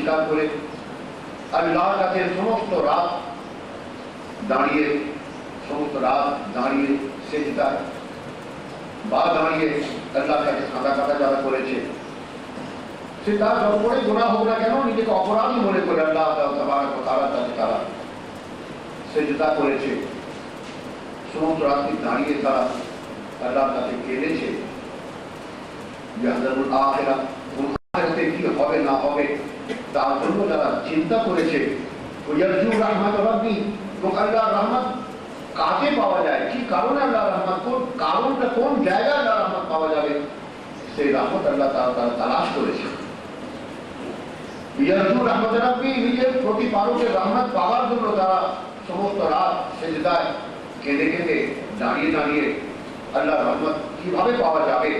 স্বীকার করে আল্লাহর কাছে সমস্ত রাত দাঁড়িয়ে সেজদায় বা দাঁড়িয়ে আল্লাহর কাছে কাঁদা কাটা যারা করেছে, সে তার যত বড় গুনাহ হোক না কেন নিজেকে অপরাধী মনে করে আল্লাহ তাআলার কাছে তারা সেজদা করেছে, সমস্ত রাত্রি দাঁড়িয়ে তারা আল্লাহর কাছে কেঁদেছে। ইয়াহযারুল আখিরা, আখিরাতে কি হবে না হবে তার জন্য যারা চিন্তা করেছে। ইয়ারজু রাহমাত রাব্বি, এবং আল্লাহর রহমত কাকে পাওয়া যায়, কি কারণে আল্লাহর রহমত, কোন কারণটা, কোন জায়গায় আল্লাহর রহমত পাওয়া যাবে, সেই রহমত আল্লাহ তারা তালাশ করেছে। ইয়ারজু রাহমাত রাব্বি, নিজের প্রতিপালকের রহমত পাওয়ার জন্য তারা সমস্ত রাত সেজদায় কেঁদে কেঁদে দাঁড়িয়ে আল্লাহর রহমত কিভাবে পাওয়া যাবে,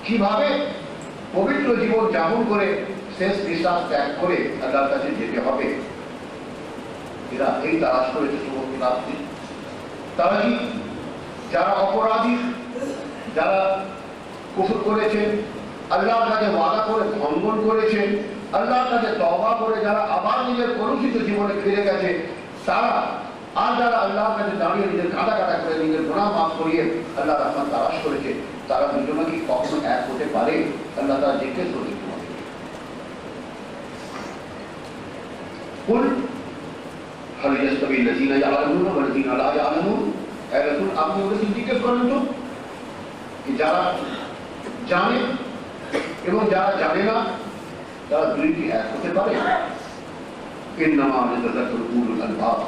কিভাবে পবিত্র জীবন যাপন করে শেষ নিঃশ্বাস ত্যাগ করে আল্লাহর কাছে যেতে হবে, এরা এই তালাশ করেছে সমস্ত রাত্রি। তারা কি, যারা অপরাধী, যারা কুফর করেছে, আল্লাহর কাছে ওয়াদা করে ভঙ্গন করেছে, আল্লাহর কাছে তওবা করে যারা আবার নিজের কলুষিত জীবনে ফিরে গেছে, তারা আর যারা আল্লাহর কাছে দাঁড়িয়ে নিজের কাঁদা কাটা করে নিজের গুনাহ মাফ করিয়ে আল্লাহর রহমত তালাশ করেছে, তারা দুজনে কি কখনো এক হতে পারে? আল্লাহ তারা জিজ্ঞেস করেছে তোমাকে। কুল হাল ইয়াস্তাবি আল্লাযীনা ইয়া'লামুনা ওয়াল্লাযীনা লা ইয়া'লামুন, হে রাসূল আপনি ওদেরকে জিজ্ঞেস করেন তো কি যারা জানে এবং যারা জানে না তারা দুই কি এক হতে পারে? ইন্নামা ইয়াতাযাক্কারু উলুল আলবাব,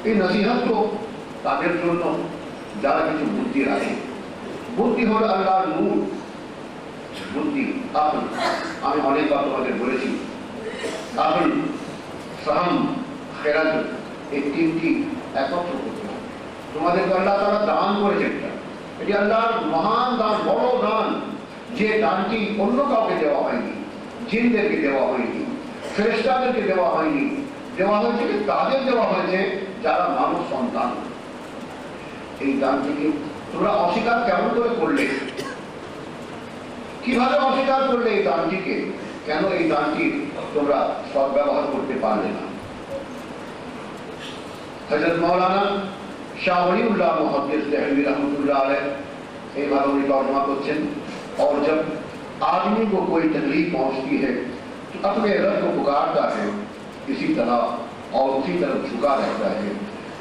এই নসিহত তো তাদের জন্য যারা কিছু বুদ্ধি রাখে। বুদ্ধি হলো আল্লাহর নূর, বুদ্ধি আকল। আমি অনেকবার তোমাদের বলেছি আকল, ফাহম, খেরাত, এই তিনটি একত্র করতে হবে। তোমাদেরকে আল্লাহ তাআলা দান করেছেন, এটি আল্লাহর মহান দান, বড় দান, যে দানটি অন্য কাউকে দেওয়া হয়নি, জিনদেরকে দেওয়া হয়নি, ফেরেশতাদেরকে দেওয়া হয়নি, দেওয়া হয়েছে তাদের দেওয়া হয়েছে যারা মানব সন্তান। এই দানটিকে তোমরা অস্বীকার কেমন করে করলে? কিভাবে অস্বীকার করলে এই দানটিকে? কেন এই দানটি তোমরা সদ্ব্যবহার করতে পারলে না? হযরত মাওলানা শাহ ওলিউল্লাহ মুহাদ্দিস দেহলভী रहमतुल्लाह अलैह এইভাবে উনি তর্জমা করছেন, और जब आदमी को कोई तकलीफ पहुंचती है तो अपने रब को पुकारता है इसी तरह और उसी तरफ झुका रहता है।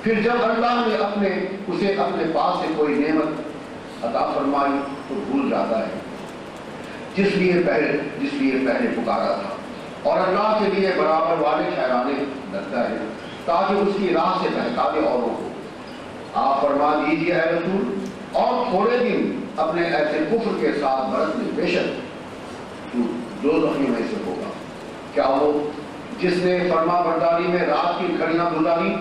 फिर जब अल्लाह ने उसे अपने पास से कोई नेमत अता फरमाई तो भूल जाता है जिसलिए पहले पुकारा था, और अल्लाह के लिए बराबर वाले ठहराने लगता है ताकि उसकी राह से बहका दे औरों को। आप फरमा दीजिए ऐ रसूल, और थोड़े दिन अपने ऐसे कुफ्र के साथ बरतने, बेशक दो ज़ख्मी में से होगा। क्या वो जिसने फरमा बरदारी में रात की घड़ियां गुजारी,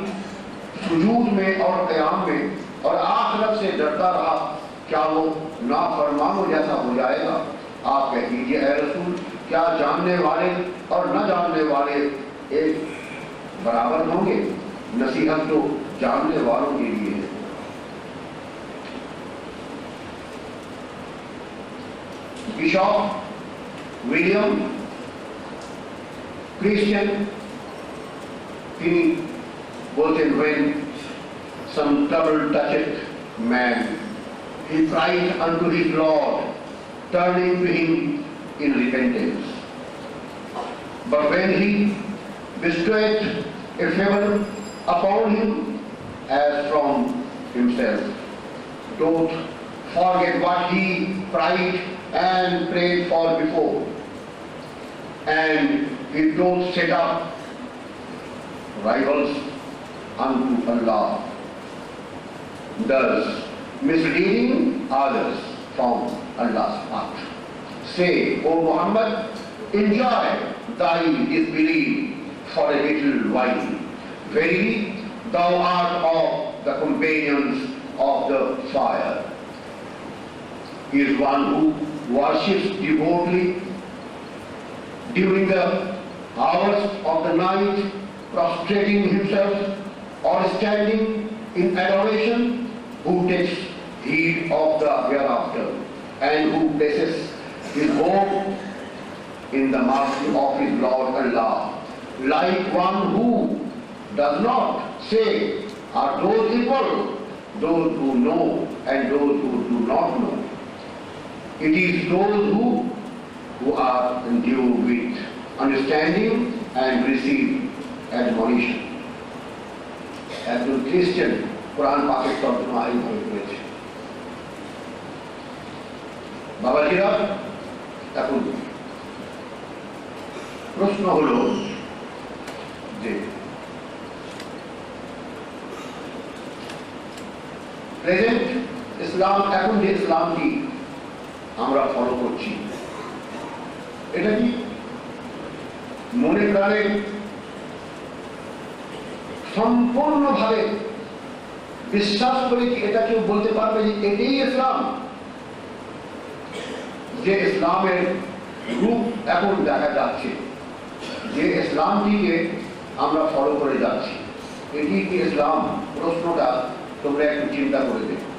सुजूद में और क़याम में, और आखिरत से डरता रहा, क्या वो नाफरमानो जैसा हो जाएगा? आप कह दीजिए ऐ रसूल, क्या जानने वाले और न जानने वाले एक बराबर होंगे? नसीहत तो जानने वालों के लिए है। बिशप विलियम क्रिश्चियन তিনি বলতেন, when some trouble toucheth man, he cried unto his Lord, turning to him in repentance. But when he bestoweth a favor upon him as from himself, don't forget what he cried and prayed for before, and he don't set up rivals unto Allah, thus misleading others from Allah's path. Say, O Muhammad, enjoy thy disbelief for a little while. Verily, thou art of the companions of the fire. He is one who worships devotedly during the hours of the night, prostrating himself or standing in adoration, who takes heed of the hereafter, and who places his hope in the mercy of his Lord Allah. Like one who does not say are those people, those who know and those who do not know. It is those who are endued with understanding and receive admonition. একজন খ্রিস্টান কোরআন পাকের তর্জমা এইভাবে করেছে। বাবাজিরা, এখন প্রশ্ন হলো যে প্রেজেন্ট ইসলাম, এখন যে ইসলামটি আমরা ফলো করছি, এটা কি মনে প্রাণে সম্পূর্ণভাবে বিশ্বাস করে কি এটা কেউ বলতে পারবে যে এটাই ইসলাম? যে ইসলামের রূপ এখন দেখা যাচ্ছে, যে ইসলামটিকে আমরা ফলো করে যাচ্ছি, এটি কি ইসলাম? প্রশ্নটা তোমরা একটু চিন্তা করে দেখো।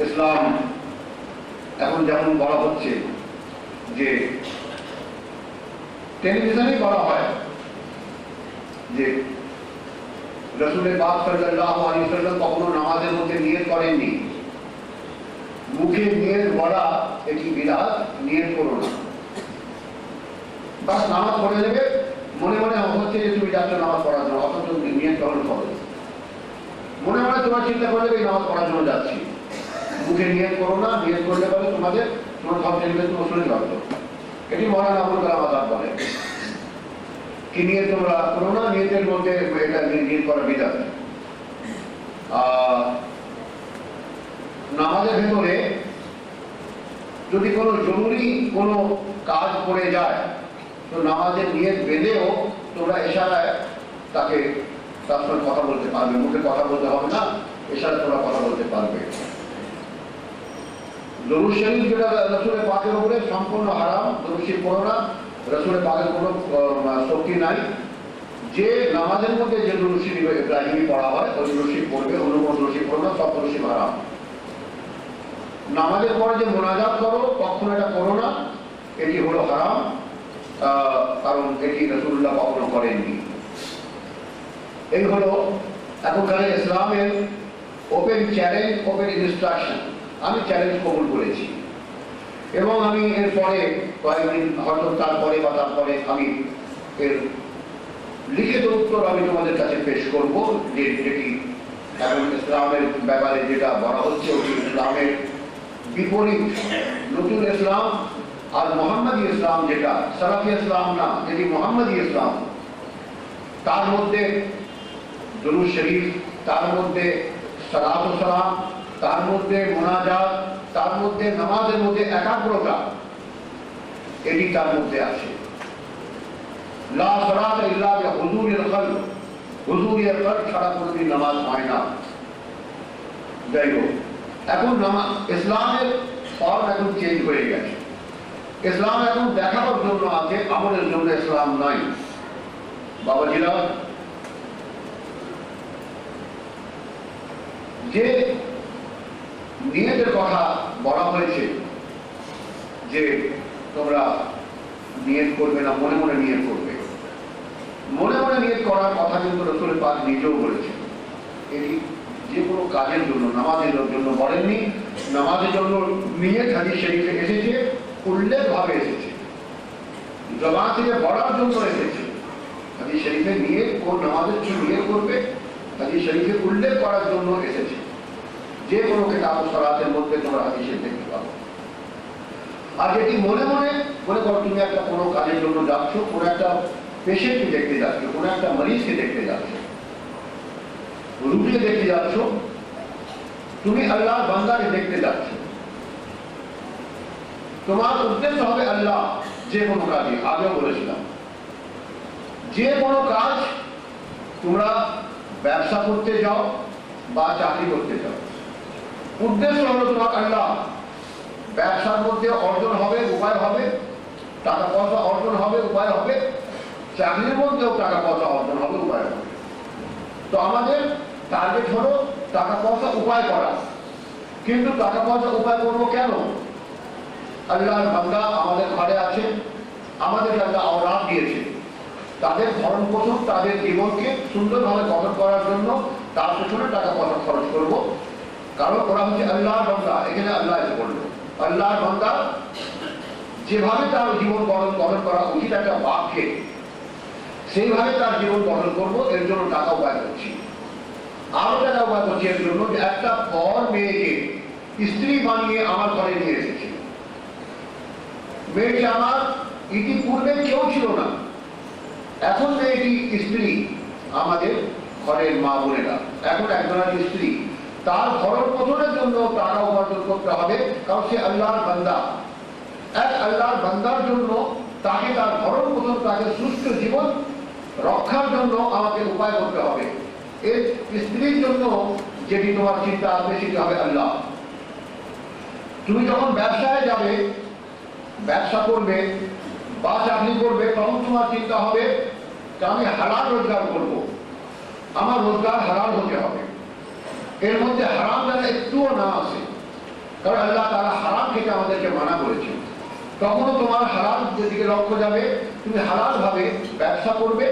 ইসলাম এখন যেমন বলা হচ্ছে যে টেলিভিশনে বলা হয় যে রাসূল পাক সাল্লাল্লাহু আলাইহি ওয়াসাল্লাম কখনো নামাজের মধ্যে নিয়ত করেননি। মুখে নিয়ত বলা এটি বিদআত, নিয়ত করো না। বাস নামাজ পড়ে নেবে, মনে মনে হচ্ছে যে তুমি যাচ্ছ নামাজ পড়ার জন্য, অথচ নিয়ত কখন করো? মনে মনে তোমার চিন্তা করলে এই নামাজ পড়ার জন্য যাচ্ছি, মুখে নিয়ত করো না। নিয়ত করলে পরে তোমার সব টেলিভিশন তোমার শরীর লাগতো। এটি মৌলানা আবুল কালাম আজাদ বলে কি নিয়ত তোমরা করো না, নিয়তের মধ্যে এটা নিয়ত করা বিদআত। নামাজের ভেতরে যদি কোনো জরুরি কোনো কাজ পড়ে যায়, তো নামাজের নিয়ত বেঁধেও তোমরা ইশারায় তাকে তার সঙ্গে কথা বলতে পারবে। মুখে কথা বলতে হবে না, ইশারায় তোমরা কথা বলতে পারবে। দরুদ শরীফ যেটা রাসূলের পাকের উপরে সম্পূর্ণ হারাম, দরুদ শরীফ পড়ো না। রাসূলের পাকের কোনো শক্তি নাই। যে নামাজের মধ্যে যে দরুদ শরীফ ইব্রাহিমি পড়া হয়, ওই দরুদ শরীফ পড়বে, অন্য কোনো দরুদ শরীফ পড়ো না, সব দরুদ শরীফ হারাম। নামাজের পরে যে মোনাজাত করো, কখনো এটা করো না, এটি হলো হারাম, কারণ এটি রাসূলুল্লাহ কখনো করেননি। এই হলো এখনকার ইসলামের ওপেন চ্যালেঞ্জ, ওপেন ইনস্ট্রাকশন। আমি চ্যালেঞ্জ কবুল করেছি এবং আমি এরপরে কয়েকদিন হয়তো তারপরে বা তারপরে আমি এর লিখিত উত্তর আমি তোমাদের কাছে পেশ করব, যেটি এখন ইসলামের ব্যাপারে যেটা বলা হচ্ছে ওটি ইসলামের বিপরীত। নতুন ইসলাম আর মুহাম্মদী ইসলাম, যেটা সালাফি ইসলাম না, যেটি মুহাম্মদী ইসলাম, তার মধ্যে দুরূদ শরীফ, তার মধ্যে সালাত ও সালাম, তার মধ্যে মুনাজাত, তার মধ্যে নামাজের মধ্যে একাগ্রতা, এটি তার মধ্যে আছে। লা সালাত ইল্লা বিহুজুরিল কলব, হুজুরিল কলব ছাড়া কোনোদিন নামাজ হয় না। যাই হোক, এখন ইসলামের ফর্ম এখন চেঞ্জ হয়ে গেছে। ইসলাম এখন দেখাবার জন্য আছে, আমলের জন্য ইসলাম নাই। বাবাজিরা, যে নিয়তের কথা বলা হয়েছে যে তোমরা নিয়ত করবে না, মনে মনে নিয়ত করবে, মনে মনে নিয়ত করার কথা কিন্তু রাসূল পাক নিজেও বলেছেন। এটি যে কোনো কাজের জন্য, নামাজের জন্য বলেননি। নামাজের জন্য নিয়ত হাদিস শরীফে এসেছে, উল্লেখভাবে এসেছে, জবান থেকে বলার জন্য এসেছে। হাদিস শরীফে নিয়ত, কোন নামাজের জন্য নিয়ত করবে, হাদিস শরীফে উল্লেখ করার জন্য এসেছে। যে কোনো কিতাব সালাতের মধ্যে তোমরা হাদিসে দেখতে পাবো। আর যেটি মনে মনে মনে করো, তুমি একটা কোনো কাজের জন্য যাচ্ছ, কোনো একটা পেশেন্টকে দেখতে যাচ্ছ, কোনো একটা মরিজকে দেখতে যাচ্ছ, রুগীকে দেখতে যাচ্ছ, তুমি আল্লাহর বান্দাকে দেখতে যাচ্ছ, তোমার উদ্দেশ্য হবে আল্লাহ। যে কোনো কাজে, আগেও বলেছিলাম, যে কোনো কাজ, তোমরা ব্যবসা করতে যাও বা চাকরি করতে যাও, উদ্দেশ্য হলো তোমার আল্লাহ। ব্যবসার মধ্যে অর্জন হবে, উপায় হবে, টাকা পয়সা অর্জন হবে, উপায় হবে, চাকরির মধ্যেও টাকা পয়সা অর্জন হবে, উপায় হবে। তো আমাদের টার্গেট হলো টাকা পয়সা উপায় করা। কিন্তু টাকা পয়সা উপায় করবো কেন? আল্লাহর বান্দা আমাদের ঘরে আছে, আমাদের আল্লাহ আওলাদ দিয়েছে, তাদের ভরণ পোষণ, তাদের জীবনকে সুন্দরভাবে গঠন করার জন্য তার পেছনে টাকা পয়সা খরচ করব, কারণ ওরা হচ্ছে আল্লাহর বান্দা। এখানে আল্লাহ এসে বললো আল্লাহর বান্দা যেভাবে তার জীবন গঠন করা উচিত একটা বাপকে, সেইভাবে তার জীবন গঠন করবো, এর জন্য টাকা উপায় করছি। আরো টাকা উপায় করছি এর জন্য যে একটা পর মেয়েকে স্ত্রী বানিয়ে আমার ঘরে নিয়ে এসেছি। মেয়েটি আমার ইতিপূর্বে কেউ ছিল না, এখন মেয়েটি স্ত্রী, আমাদের ঘরের মা বোনেরা এখন একজনের স্ত্রী। তার ভরণ পোষণের জন্য টাকা উপার্জন করতে হবে, কারণ সে আল্লাহর বান্দা। এক আল্লাহর বান্দার জন্য তাকে তার ভরণ পোষণ, তাকে সুস্থ জীবন রক্ষার জন্য আমাকে উপায় করতে হবে। এর স্ত্রীর জন্য যেটি তোমার চিন্তা আসবে সেটি হবে আল্লাহ। তুমি যখন ব্যবসায় যাবে, ব্যবসা করবে বা চাকরি করবে, তখন তোমার চিন্তা হবে যে আমি হালাল রোজগার করব, আমার রোজগার হালাল হতে হবে, এর মধ্যে হারাম যেন একটুও না আসে, কারণ আল্লাহ তাআলা হারাম থেকে আমাদেরকে মানা করেছে। তখনও তোমার হালাল যেদিকে লক্ষ্য যাবে, তুমি হালাল ভাবে ব্যবসা করবে,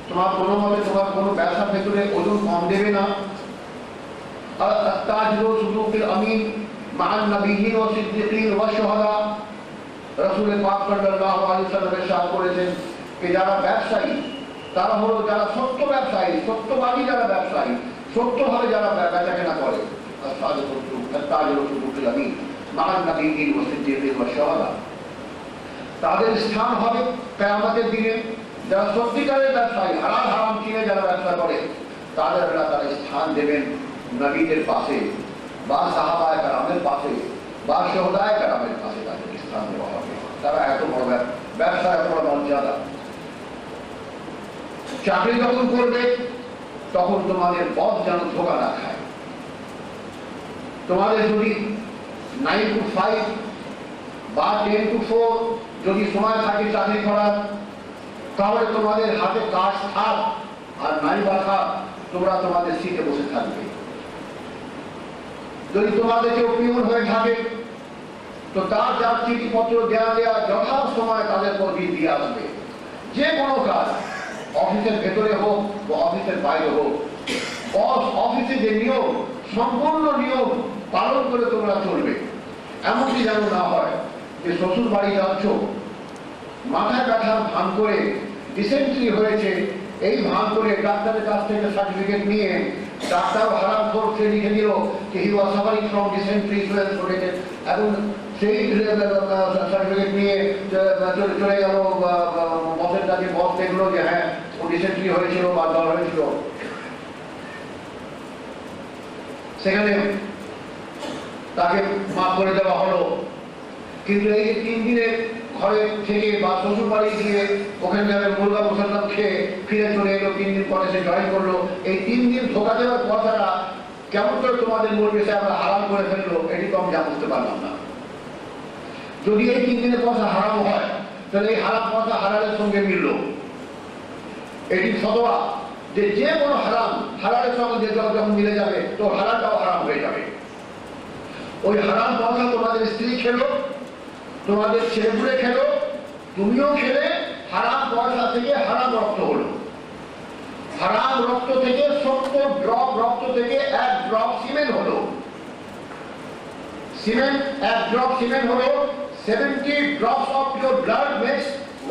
তোমার কোনো মতে তোমার কোনো ব্যবসার ভেতরে ওজন কম দেবে না। তাজরুল সুদুকিল আমিন মা'আন নবিয়্যিন ওয়া সিদ্দিকিন ওয়া শুহাদা, রাসূল পাক সাল্লাল্লাহু আলাইহি ওয়াসাল্লাম ইরশাদ করেছেন যে যারা ব্যবসায়ী তারা হলো যারা সত্য ব্যবসায়ী, সত্যবাদী যারা ব্যবসায়ী, সত্যভাবে যারা বেচাকেনা করে, তাজরুল সুদুকিল আমিন মা'আন নবিয়্যিন ওয়া সিদ্দিকিন ওয়া শুহাদা, তাদের স্থান হবে কিয়ামতের দিনে। যারা সত্যিকারের ব্যবসায়ী, হালাল হারাম চিনে যারা ব্যবসা করে, তাদের আল্লাহ তারা স্থান দেবেন নবীদের পাশে বা সাহাবায়ে কেরামের পাশে বা শুহাদায়ে কেরামের পাশে, তাদের স্থান দেওয়া হবে। তারা এত বড় ব্যবসা, এত বড় মর্যাদা। চাকরি যখন করবে তখন তোমাদের বস যেন ধোকা না খায়। তোমাদের যদি 9 to 5 বা 10 to 4 যদি সময় থাকে চাকরি করার, তাহলে তোমাদের হাতে কাজ থাক আর নাই বা থাক, তোমরা তোমাদের সিটে বসে থাকবে। যদি তোমাদের কেউ পিয়ন হয়ে থাকে, তো তার যার চিঠিপত্র দেওয়া যথা সময় তাদের পদবি দিয়ে আসবে। যে কোনো কাজ, অফিসের ভেতরে হোক বা অফিসের বাইরে হোক, অফিসে যে নিয়ম, সম্পূর্ণ নিয়ম পালন করে তোমরা চলবে। এমনকি যেন না হয় যে শ্বশুর বাড়ি যাচ্ছ, মাথায় ব্যথার ভান করে ডিসেন্ট্রি হয়েছে, এই ভান করে ডাক্তারের কাছ থেকে সার্টিফিকেট নিয়ে ডাক্তার হারাম করে লিখে দিল যে he was suffering from dysentery related, এবং সেই সার্টিফিকেট নিয়ে চলে গেল বসের কাছে। বস দেখলো যে হ্যাঁ ও ডিসেন্ট্রি হয়েছিল বা জ্বর হয়েছিল, সেখানে তাকে মাফ করে দেওয়া হলো। কিন্তু এই 3 দিনে ঘরে থেকে বা শ্বশুর বাড়ি গিয়ে ওখানে যাবে মুরগা মুসলমান খেয়ে ফিরে চলে এলো, 3 দিন পরে সে জয়েন করলো। এই 3 দিন ধোকা দেওয়ার কথাটা কেমন করে তোমাদের মূল বিষয়ে আমরা হারাম করে ফেললো, এটি তো আমি যা বুঝতে পারলাম না। যদি এই 3 দিনের পয়সা হারাম হয়, তাহলে এই হারাম পয়সা হালালের সঙ্গে মিলল। এটি ফতোয়া যে কোনো হারাম হালালের সঙ্গে যখন মিলে যাবে, তো হালালটাও হারাম হয়ে যাবে। ওই হারাম পয়সা তোমাদের স্ত্রী খেলো, তোমাদের ছেলেপুলে খেলো, তুমিও খেলে, হারাম পয়সা থেকে হারাম রক্ত হলো। হারাম রক্ত থেকে 70 ড্রপ রক্ত থেকে 1 ড্রপ সিমেন্ট হলো। সিমেন্ট 1 ড্রপ সিমেন্ট হলো 70 drops of your blood makes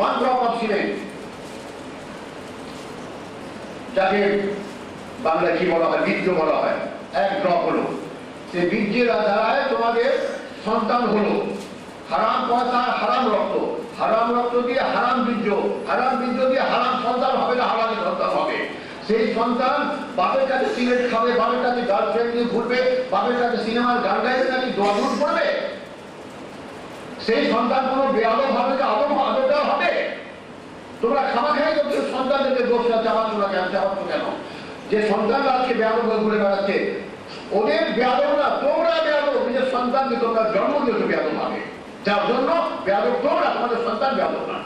1 drop of cement, যাকে বাংলায় কি বলা হয়, বীর্য বলা হয়। 1 ড্রপ হলো, সেই বীর্যের দ্বারায় তোমাদের সন্তান হলো। হারাম পয়সা, হারাম রক্ত, হারাম রক্ত দিয়ে হারাম বীর্য, হারাম বীর্য দিয়ে হারাম সন্তান হবে না, হারাম সন্তান হবে। সেই সন্তান বাপের কাছে সিগারেট খাবে, বাপের কাছে গার্লফ্রেন্ড নিয়ে ঘুরবে, বাপের কাছে সিনেমার গান গাইবে, নাকি দোয়াদুর পড়বে। সেই সন্তান কোনো বেয়াদব হবে, আদরটাও হবে। তোমরা খামাখাই তো সন্তানদেরকে দোষটা চাপাচ্ছ না কেন? যে সন্তানরা আজকে বেয়াদব হয়ে ঘুরে বেড়াচ্ছে, ওদের বেয়াদব না, তোমরা বেয়াদব। নিজের সন্তানকে তোমরা জন্ম দিয়েছো বেয়াদব ভাবে, যার জন্য বেয়াদব তোমরা, তোমাদের সন্তান বেয়াদব না।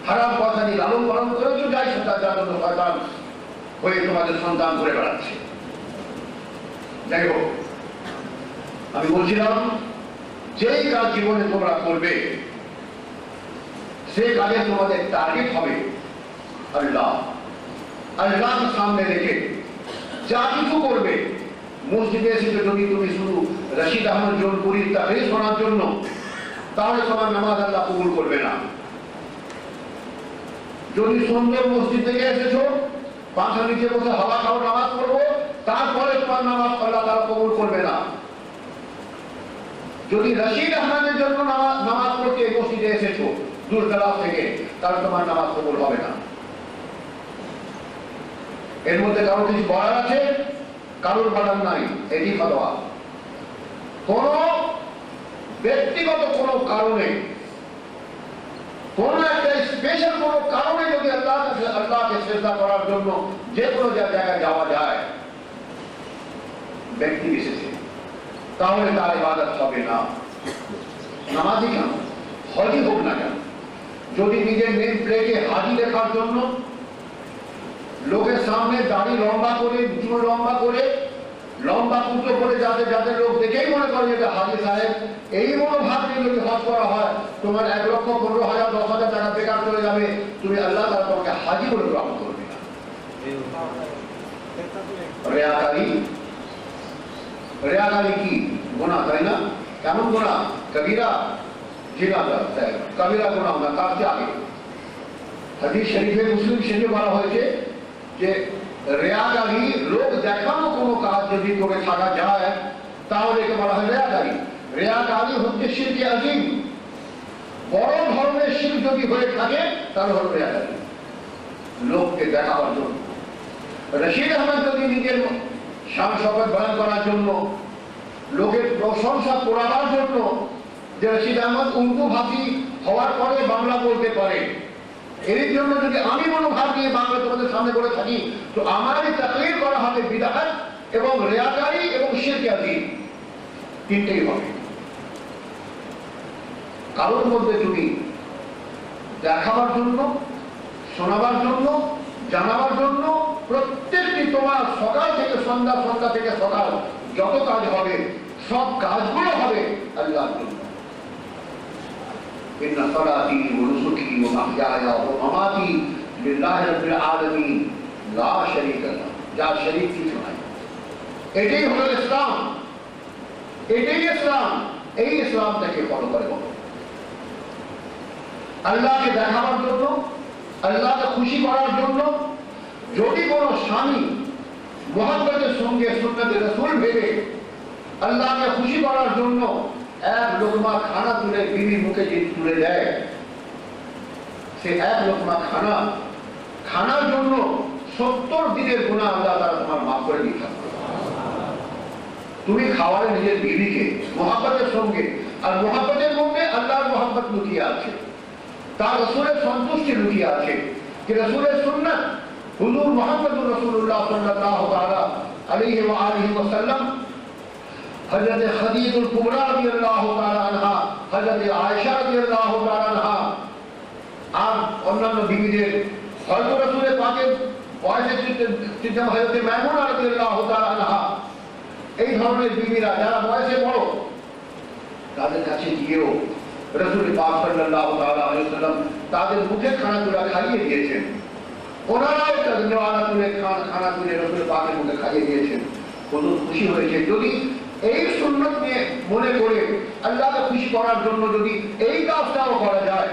হারাম পয়সা নিয়ে লালন পালন করেছো, যাই সন্তান, যার জন্য সন্তান হয়ে তোমাদের সন্তান ঘুরে বেড়াচ্ছে। যাই হোক, আমি বলছিলাম যেই কাজ জীবনে তোমরা করবে সেই কাজে তোমাদের টার্গেট হবে আল্লাহ। আল্লাহকে সামনে রেখে যা কিছু করবে, মসজিদে এসে যদি তুমি শুধু রশিদ আহমদ জোনপুরীর তাকে শোনার জন্য, তাহলে তোমার নামাজ আল্লাহ কবুল করবে না। যদি সুন্দর মসজিদ থেকে এসেছো, পাখার নিচে বসে হাওয়া খাও নামাজ পড়বো, তারপরে তোমার নামাজ আল্লাহ তারা কবুল করবে না। যদি রশিদ আহমদের জন্য নামাজ পড়তে মসজিদে এসেছো দূর দরাজ থেকে, তাহলে তোমার নামাজ কবুল হবে না। এর মধ্যে কারো কিছু বলার আছে? কারোর বলার নাই, এটি ফতোয়া। কোন ব্যক্তিগত কোন কারণে, কোন একটা স্পেশাল কোন কারণে যদি আল্লাহকে চেষ্টা করার জন্য যে কোনো জায়গায় যাওয়া যায় ব্যক্তি বিশেষে, তাহলে তার ইবাদত হবে না। নামাজি কেন, হজই হোক না কেন, যদি নিজের নেম প্লেটে হাজি লেখার জন্য লোকের সামনে দাড়ি লম্বা করে, চুল লম্বা করে, লম্বা কুচো করে, যাতে যাতে লোক দেখেই মনে করে যে হাজি সাহেব, এই মনোভাব নিয়ে যদি হজ করা হয়, তোমার 1,15,000 10,000 টাকা বেকার চলে যাবে, তুমি আল্লাহ তাআলা তোমাকে হাজি বলে গ্রহণ করবে না। রিয়াকারি কি গুনাহ, তাই না? কেমন গুনাহ? কবিরা, জিনা, কবিরা গুনাহ না, তার চেয়ে আগে। হাদিস শরীফে, মুসলিম শরীফে বলা হয়েছে যে রিয়াকারি, লোক দেখানো কোনো কাজ যদি করে থাকা যায় তাহলে একে বলা হয় রিয়াকারি। রিয়াকারি হচ্ছে শিরকে আযীম, বড় ধরনের শিরক যদি হয়ে থাকে তাহলে হলো রিয়াকারি, লোককে দেখাবার জন্য। রশিদ আহমদ যদি নিজের শান শওকত বয়ান করার জন্য, লোকের প্রশংসা করার জন্য, যে রশিদ আহমদ উর্দু ভাষী হওয়ার পরে বাংলা বলতে পারে, এর জন্য যদি আমি মনোভাব নিয়ে বাংলা তোমাদের সামনে করে থাকি, তো আমারই তাকরীর করা হবে বিদআত এবং রিয়াকারি এবং শিরকে আযীম, তিনটেই হবে। কারোর মধ্যে যদি দেখাবার জন্য, শোনাবার জন্য, জানাবার জন্য, প্রত্যেকটি তোমার সকাল থেকে সন্ধ্যা, সন্ধ্যা থেকে সকাল যত কাজ হবে, সব কাজগুলো হবে আল্লাহর জন্য। إن صلاتي ونسكي ومحياي ومماتي لله رب العالمين لا شريك له, যার শরীক কিছু নাই। এটাই হলো ইসলাম, এটাই ইসলাম। এই ইসলামটাকে ফলো করে বলো। আল্লাহকে দেখাবার জন্য, আল্লাহকে খুশি করার জন্য যদি কোনো স্বামী মুহাব্বতের সঙ্গে সুন্নতে রাসূল ভেবে আল্লাহকে খুশি করার জন্য এক লোকমা খানা তুলে বিবির মুখে যে তুলে দেয়, সে এক লোকমা খানার জন্য 70 দিনের গুনাহ আল্লাহ তাআলা তোমার মাফ করে দিতে। তুমি খাওয়ালে নিজের বিবিকে মুহাব্বতের সঙ্গে, আর মুহাব্বতের মধ্যে আল্লাহর মুহাব্বত লুকিয়ে আছে, তার রাসূলের সন্তুষ্টি লুকিয়ে আছে, যে রাসূলের সুন্নাত, হুজুর মুহাম্মদুর রাসূলুল্লাহ সাল্লাল্লাহু তাআলা আলাইহি ওয়া আলিহি ওয়াসাল্লাম, হযরত খাদিজাতুল কুবরা রাদিয়াল্লাহু তাআলা আনহা, হযরত আয়েশা রাদিয়াল্লাহু তাআলা আনহা, আর অন্যান্য বিবিদের, হযরত রাসূলের পাকের বয়সের চিন্তা হযরত মায়মুনা রাদিয়াল্লাহু তাআলা আনহা, এই ধরনের বিবিরা যারা বয়সে বড়, তাদের কাছে গিয়েও রাসূল পাক সাল্লাল্লাহু তাআলা আলাইহি ওয়াসাল্লাম তাদের মুখে খানা তুলে খাইয়ে দিয়েছেন। ওনারাও তাদের নেওয়ালা তুলে খানা তুলে রাসূল পাকের মুখে খাইয়ে দিয়েছেন। কত খুশি হয়েছে। যদি এই সুন্নত নিয়ে মনে করে আল্লাহকে খুশি করার জন্য যদি এই কাজটাও করা যায়,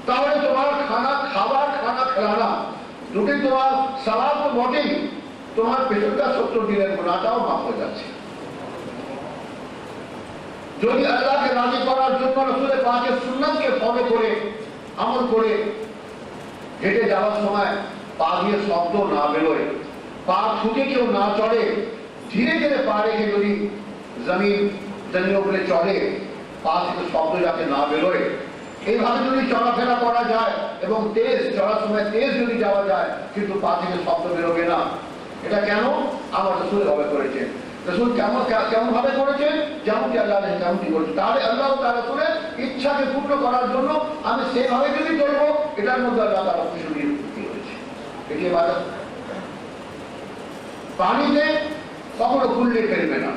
তাহলে তোমার খানা খেলানা দুটি, তোমার সালাত তো বটেই, তোমার পেছনটা 70 দিনের গুনাহটাও মাফ হয়ে যাচ্ছে। যদি আল্লাহকে রাজি করার জন্য রাসূলের পাকের সুন্নাতকে ফলো করে আমল করে হেঁটে যাওয়ার সময় পা দিয়ে শব্দ না বেরোয়, পা ছুটে কেউ না চড়ে, ধীরে ধীরে পা রেখে যদি জমিনের উপরে চড়ে, পা থেকে শব্দ যাতে না বেরোয়, এইভাবে যদি চলাফেরা করা যায় এবং চলার সময় তেজ যদি যাওয়া যায় কিন্তু পা থেকে শব্দ বেরোবে না, এটা কেন? আমার রাসূল ভাবে করেছেন। রাসূল কেমন ভাবে করেছেন? যেমনটি আল্লাহ তেমনটি করেছেন। তাহলে আল্লাহ তার রাসূলের ইচ্ছাকে পূর্ণ করার জন্য আমি সেভাবে যদি চলবো, এটার মধ্যে আল্লাহ তার খুশি হয়েছে। এটি ইবাদত। পানিতে কখনো খুললে ফেলবে না,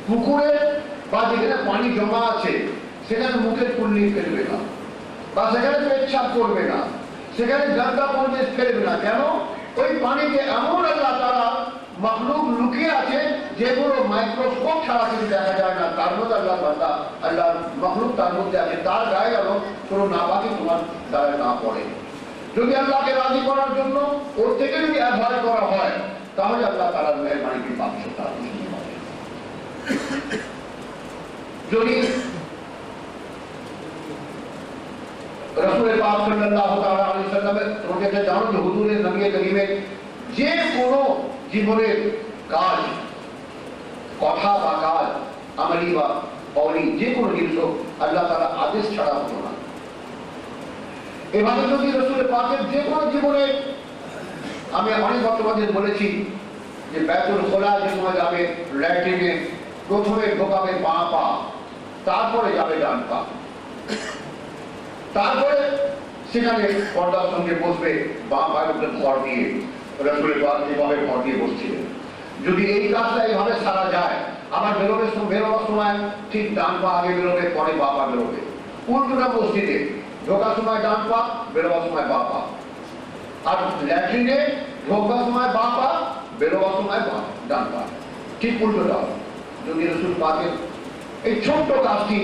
পুকুরে বা যেখানে পানি জমা আছে সেখানে মুখের কুল্লি ফেলবে না, বা সেখানে পেচ্ছাপ করবে না, সেখানে গন্ধা পরিবেশ ফেলবে না। কেন? ওই পানিতে এমন আল্লাহ তাআলা মাখলুক লুকিয়ে আছে যেগুলো মাইক্রোস্কোপ ছাড়া কিন্তু দেখা যায় না। তার মধ্যে আল্লাহ বান্দা, আল্লাহ মাখলুক তার মধ্যে আছে, তার গায়ে যেন কোনো নাপাকি তোমার গায়ে না পড়ে। যদি আল্লাহকে রাজি করার জন্য ওর থেকে যদি অ্যাভয়েড করা হয় তাহলে আল্লাহ তাআলার মেহেরবানিকে পাচ্ছ তার হবে। যদি রাসূল পাক সাল্লাল্লাহু তাআলা আলাইহি সাল্লামের তোমাকে জানো যে হুজুরের নবী করিমের যে কোনো জীবনের কাজ, কথা বা কাজ, আমলি বা কওলি যে কোনো জিনিস হোক আল্লাহ তাআলা আদেশ ছাড়া হতো না। এভাবে যদি রাসূল পাকের যে কোনো জীবনে, আমি অনেক বক্তব্যে বলেছি যে বাইতুল খোলা যে সময় যাবে ল্যাট্রিনে প্রথমে ঢোকাবে বাঁ পা, তারপরে যাবে ডান পা, তারপরে সেখানে পর্দার সঙ্গে বসবে বাঁ পায়ের উপরে ভর দিয়ে। রাসূল পাক যেভাবে ভর দিয়ে বসছিলেন, যদি এই কাজটা এইভাবে সারা যায়, আবার বেরোবার সময় ঠিক ডান পা আগে বেরোবে, পরে বাঁ পা বেরোবে। উল্টোটা মসজিদে ঢোকার সময় ডান পা, বেরোবার সময় বাঁ পা। আর ল্যাট্রিনে ঢোকার সময় বাঁ পা, বেরোবার সময় ডান পা, ঠিক উল্টোটা। যদি রাসূল পাকের এই ছোট্ট কাজটি,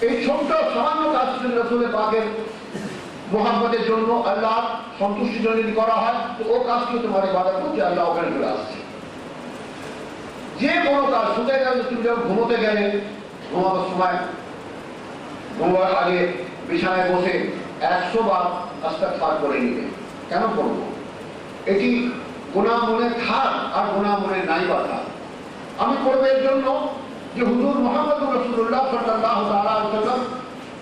এই ছোট্ট সামান্য কাজটি রাসূল পাকের মুহাব্বতের জন্য, আল্লাহ সন্তুষ্টির জন্য যদি করা হয়, তো ও কাজটি তোমার ইবাদত করতে আল্লাহ ওখানে চলে আসছে। যে কোনো কাজ, শুতে গেলে তুমি যখন ঘুমোতে গেলে, ঘুমাবার সময় ঘুমাবার আগে বিছানায় বসে 100 বার ইস্তিগফার করে নিবে। কেন করবো? এটি গুনাহ মনে থাক আর গুনাহ মনে নাই বা থাক, আমি করবো এর জন্য যে হুজুর মুহাম্মদুর রাসূলুল্লাহ সাল্লাল্লাহু তাআলা আলাইহি ওয়াসাল্লাম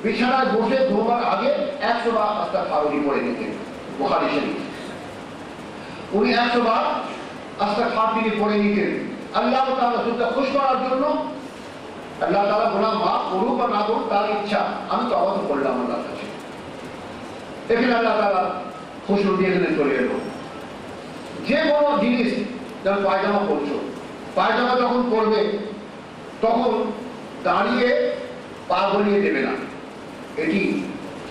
বিছানায় বসে ঘুমাবার আগে 100 বার ইস্তিগফার পড়ে নিতেন। বুখারী শরীফ, উনি 100 বার ইস্তিগফার তিনি পড়ে নিতেন আল্লাহ তাআলা সুদা খুশ করার জন্য। আল্লাহ তাআলা গুনাহ মাফ করুক বা না করুক তার ইচ্ছা, আমি তো আওয়াজ করলাম আল্লাহর কাছে, এখানে আল্লাহ তাআলা খুশি দিয়ে এখানে চলে এলো। যে কোনো জিনিস, যেমন পায়জামা পরছো, পায়জামা যখন পরবে তখন দাঁড়িয়ে পা গলিয়ে দেবে না, এটি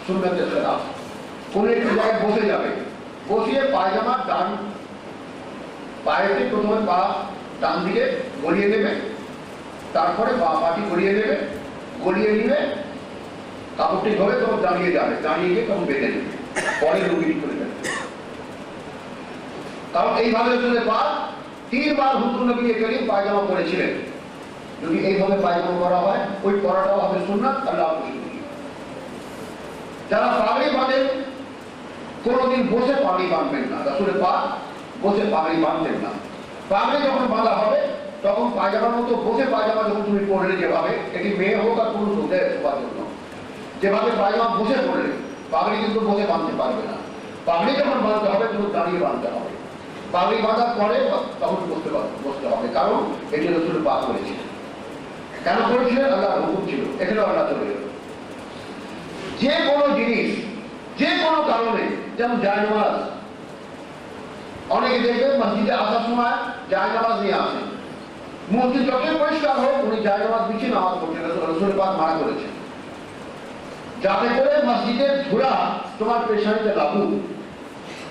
সুন্নাতের খেলাফ। কোন একটি জায়গায় বসে যাবে, বসিয়ে পায়জামা ডান পায়েতে প্রথমে পা ডান দিকে গলিয়ে দেবে, তারপরে পা পাটি গলিয়ে দেবে, গলিয়ে নিবে, কাপড়টি ধরে তখন দাঁড়িয়ে যাবে, দাঁড়িয়ে গিয়ে তখন বেঁধে দেবে, পরে রুগী করে দেবে। কারণ এইভাবে চলে পা 3 বার হুজুর নবী করিম পায়জামা পরেছিলেন। যদি এইভাবে পায়জামা করা হয়, ওই পরাটাও হবে সুন্নাত, আল্লাহ খুশি। যারা পাগড়ি বাঁধেন, কোনোদিন বসে পাগড়ি বাঁধবেন না। রাসূল পাক বসে পাগড়ি বাঁধতেন না। পাগড়ি যখন বাঁধা হবে তখন পায়জামার মতো বসে পায়জামা যখন তুমি পরলে, যেভাবে, এটি মেয়ে হোক আর পুরুষ হোক, সবার জন্য যেভাবে পায়জামা বসে পরলে, পাগড়ি কিন্তু বসে বাঁধতে পারবে না। পাগড়ি যখন বাঁধতে হবে তখন দাঁড়িয়ে বাঁধতে হবে। পাগড়ি বাঁধার পরে তখন বসতে হবে, কারণ এটি রাসূল পাক করেছিলেন। কেন করেছিলেন? আল্লাহর হুকুম ছিল, এখানে আল্লাহ চলে গেল। যে কোনো জিনিস, যে কোনো কারণে, যেমন জায়নামাজ, অনেকে দেখবেন মসজিদে আসার সময় জায়নামাজ নিয়ে আসেন। মসজিদ যতই পরিষ্কার হোক, উনি জায়নামাজ বিছিয়ে নামাজ পড়ছেন, রাসূল পাক মানা করেছেন, যাতে করে মসজিদের ধুলা তোমার পেশানিতে লাগুক।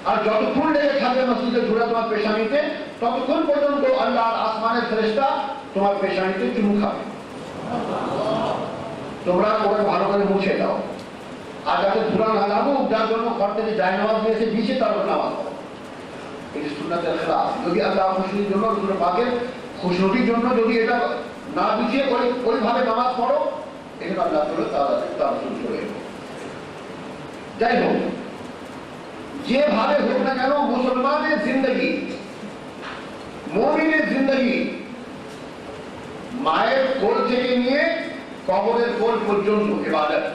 আর যতক্ষণ লেগে থাকবে মসজিদের ধুলা তোমার পেশানিতে, ততক্ষণ পর্যন্ত আল্লাহর আসমানের ফেরেশতা তোমার পেশানিতে চুমু খাবে। তোমরা ওরা ভালো করে মুছে দাও, আর যাতে ধুলা না লাগুক, যার জন্য ঘর থেকে জায়নামাজ নিয়ে এসে বিছিয়ে তারপর নামাজ পড়ো। এটি সুন্নাতের খেলাফ। যদি আল্লাহ খুশির জন্য, রাসূল পাকের খুশির জন্য যদি এটা না বিছিয়ে ওইভাবে নামাজ পড়ো, এখানে আল্লাহ তার চলে এলো। যাই হোক, যেভাবে হোক না কেন, মুসলমানের জিন্দগি, মুমিনের জিন্দগি, মায়ের কোল থেকে নিয়ে কবরের কোল পর্যন্ত ইবাদত।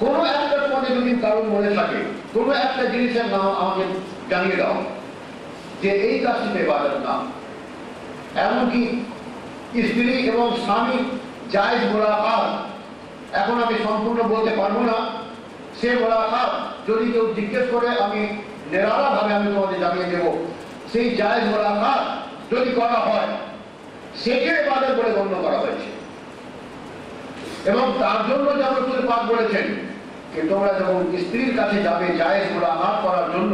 কোন একটা পদে যদি কারণ মনে থাকে, কোন একটা জিনিসের নাম আমাকে জানিয়ে দাও যে এই কাজটিতে ইবাদত না। এমনকি স্ত্রী এবং স্বামী জায়েজ মুলাকাত, এখন আমি সম্পূর্ণ বলতে পারবো না, সে মুলাকাত যদি কেউ জিজ্ঞেস করে আমি নিরালা ভাবে আমি তোমাদের জানিয়ে দেব। সেই জায়েজ মুলাকাত যদি করা হয়, সেকে ইবাদত বলে গণ্য করা হয়েছে। এবং তার জন্য যেমন রাসূল পাক বলেছেন যে তোমরা যখন স্ত্রীর কাছে যাবে জায়েজ মুলাকাত করার জন্য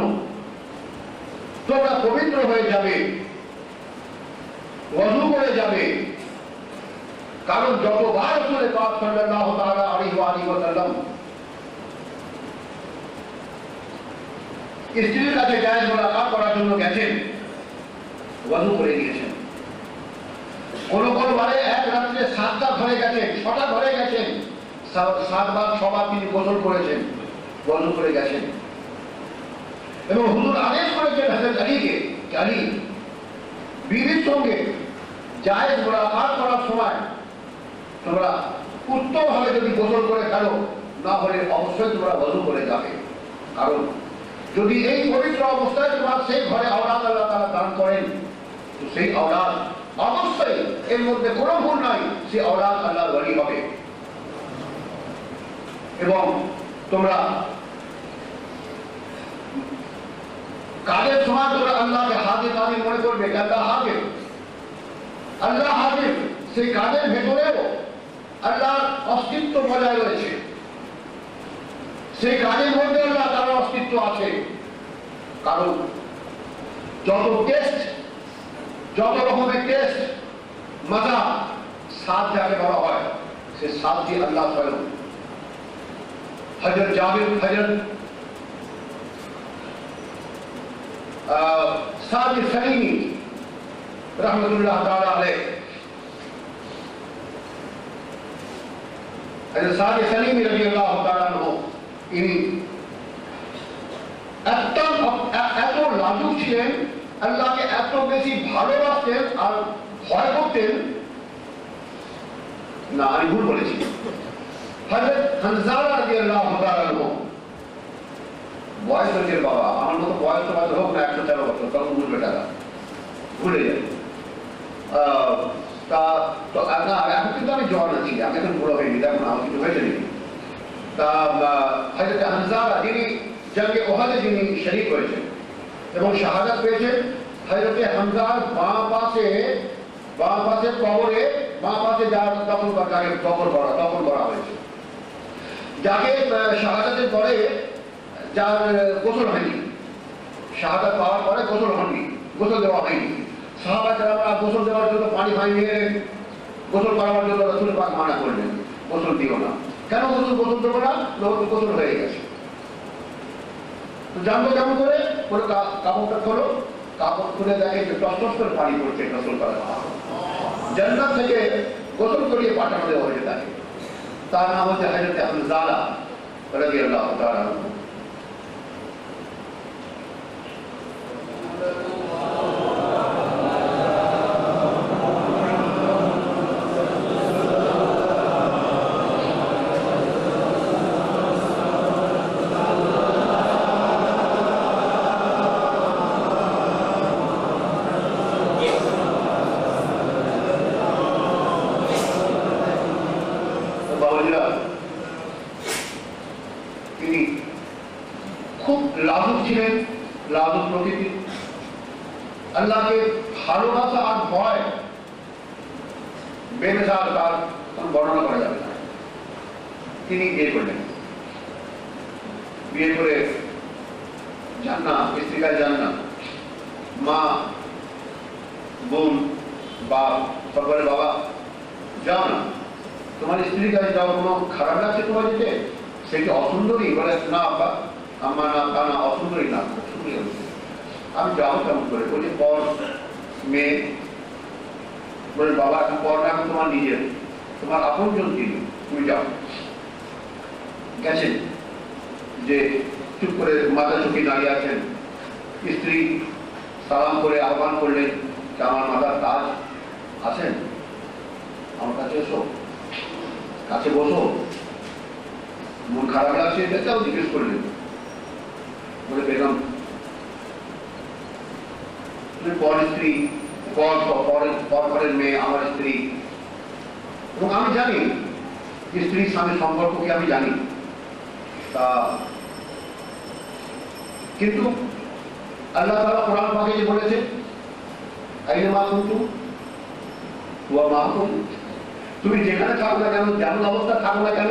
তোমরা পবিত্র হয়ে যাবে, ওযু করে যাবে। কারণ যতবার রাসূল পাক সাল্লাল্লাহু তাআলা আলাইহি ওয়া সাল্লাম স্ত্রীর কাছে জায়েজ মুলাকাত করার জন্য গেছেন, ওযু করে গিয়েছেন। কোন কোন বারে এক রাত্রে 7টা ঘরে গেছেন, 6টা ঘরে গেছেন, 7 বার 6 বার তিনি গোসল করেছেন, ওযু করে গেছেন। এবং হুজুর আদেশ করেছেন হযরত আলীকে, আলী বিবির সঙ্গে জায়েজ মুলাকাত করার সময় তোমরা উত্তমভাবে যদি গোসল করে ফেলো, না হলে অবশ্যই তোমরা ওযু করে যাবে। কারণ যদি এই পবিত্র অবস্থায় তোমার সেই ঘরে আওলাদ আল্লাহ তাআলা দান করেন, তো সেই আওলাদ অবশ্যই এর মধ্যে কোনো ভুল নাই, সে আওলাদ আল্লাহর ওলি হবে। এবং তোমরা কাজের সময় তোমরা আল্লাহকে হাজির নাজির মনে করবে, আল্লাহ হাজির, আল্লাহ হাজির। সেই কাজের ভেতরেও আল্লাহর অস্তিত্ব বজায় রয়েছে, সেই কাজের মধ্যে আল্লাহ তার অস্তিত্ব আছে। কারণ যত টেস্ট, যত রকমের টেস্ট, মজা, স্বাদ যাকে বলা হয়, সে স্বাদটি আল্লাহ স্বয়ং। হযরত জাবির, হযরত সাদি সালিমি রাহমাতুল্লাহ তাআলা আলাইহি, হযরত সাদি সালিমি রাদিয়াল্লাহু তাআলা আনহু, ইনি এত লাজুক ছিলেন, আল্লাহকে এত বেশি ভালোবাসতেন আর ভয় করতেন না, আমি ভুল বলেছি, হযরত হানজালা রাদিয়াল্লাহু তাআলা আনহু, বয়স হয়েছে বাবা, আমার মতো বয়স তো হোক না 104 বছর, তখন বুঝবে টাকা ভুলে যাবে। তা তো এখন কিন্তু আমি জওয়ান আছি, আমি এখন বুড়ো হয়নি, এখন আমার কিছু হয়েছে নাকি। তা হযরত হানজালা যিনি জঙ্গে ওহাদে যিনি শরীক হয়েছেন এবং শাহাদাত পেয়েছেন, হযরত হামজার বাঁ পাশে কবরে, বাঁ পাশে যার দফন করা হয়েছে, যাকে শাহাদাতের পরে যার গোসল হয়নি, শাহাদাত পাওয়ার পরে গোসল হয়নি, গোসল দেওয়া হয়নি। সাহাবা কেরামরা গোসল দেওয়ার জন্য পানি নিয়ে গোসল করাবার জন্য রাসূল পাক মানা করলেন, গোসল দিও না। কেন গোসল দেবো না? গোসল হয়ে গেছে। জানবো কেমন করে? কাপড়টা খোলো, কাপড় খুলে দেখে যে টস করে পানি পড়ছে গোসল করার। জান্নাত থেকে গোসল করিয়ে পাঠানো দেওয়া হয়েছে তাকে। তার নাম হচ্ছে হযরত হানজালা রাদিয়াল্লাহু তাআলা আনহু। তিনি খুব লাজুক ছিলেন, লাজুক প্রকৃতি। আল্লাহকে ভালোবাসা আর ভয় বেমিসাল, তার বর্ণনা করা যাবে না। তিনি বিয়ে করলেন, বিয়ে করে যান না, স্ত্রীর কাছে যান না, মা, বোন, বাপ সকলে, বাবা যাও না, তোমার স্ত্রীর কাছে যাও, কোনো খারাপ লাগছে তোমার যেতে? সে কি অসুন্দরী? বলে না আব্বা, আম্মা না, তা না, অসুন্দরী না, খুব সুন্দরী হচ্ছে। আমি যাও কেমন করে? বলি পর মেয়ে। বলে বাবা এখন পরটা এখন তোমার নিজের, তোমার আপনজন তিনি, তুমি যাও। গেছেন, যে চুপ করে মাথা ঝুঁকি দাঁড়িয়ে আছেন, স্ত্রী সালাম করে আহ্বান করলেন যে আমার মাথার তাজ আছেন, আমার কাছে এসো, কাছে বসো, মন খারাপ লাগছে এটাও জিজ্ঞেস করলেন। বলে বেগম তুমি পর স্ত্রী, পরের মেয়ে আমার স্ত্রী, এবং আমি জানি স্ত্রীর স্বামীর সম্পর্ক কি আমি জানি। তা কিন্তু আল্লাহ তাআলা কোরআন পাকে যে বলেছে আইনামা কুনতুম হুয়া মাহুম, তুমি যেখানে থাকো না কেন, যেমন অবস্থা থাকো না কেন,